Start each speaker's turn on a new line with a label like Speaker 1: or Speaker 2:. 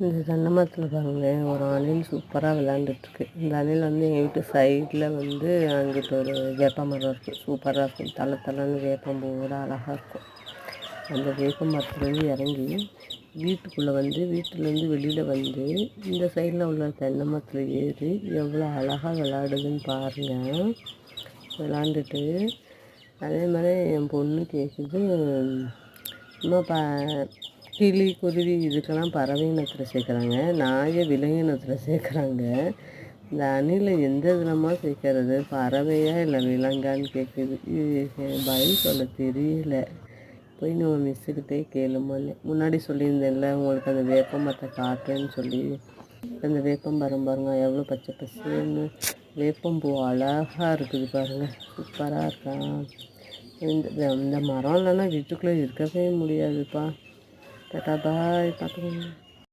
Speaker 1: இந்த தென்னை மரத்தில் பாருங்களேன், ஒரு அணில் சூப்பராக விளையாண்டுட்டுருக்கு. இந்த அணில் வந்து எங்கள் வீட்டு சைடில் வந்து அங்கிட்டு ஒரு வேப்ப மரம் இருக்குது. சூப்பராக இருக்கும். தலை தலைன்னு வேப்பம்பூவோட அழகாக இருக்கும். அந்த வேப்ப மரத்துலேருந்து இறங்கி வீட்டுக்குள்ளே வந்து வீட்டிலேருந்து வெளியில் வந்து இந்த சைடில் உள்ள தென்னை மரத்தில் ஏறி எவ்வளோ அழகாக விளையாடுதுன்னு பாருங்கள். விளாண்டுட்டு அதே மாதிரி என் பொண்ணு கேட்குது, அம்மா கிளி குருவி இதுக்கெல்லாம் பறவை இனத்தில் சேர்க்குறாங்க, நாயை விலங்கினத்தில் சேர்க்குறாங்க. இந்த அணில் எந்த விதமாக சேர்க்கறது, பறவையா இல்லை விலங்கான்னு கேட்குது. இது பதில் சொல்ல தெரியல. போய் நம்ம மிஸ்ஸுக்கிட்டே கேளுமான்னு முன்னாடி சொல்லியிருந்தேன்ல உங்களுக்கு, அந்த வேப்ப மரத்தை காட்டுறேன்னு சொல்லி. அந்த வேப்பம் மரம் பாருங்க எவ்வளோ பச்சை பசேன்னு வேப்பம்பூ அழகாக இருக்குது பாருங்கள். சூப்பராக இருக்கா. இந்த மரம் இல்லைன்னா வீட்டுக்குள்ளே இருக்கவே முடியாதுப்பா. டாடா பாய், பார்த்துக்கோங்க.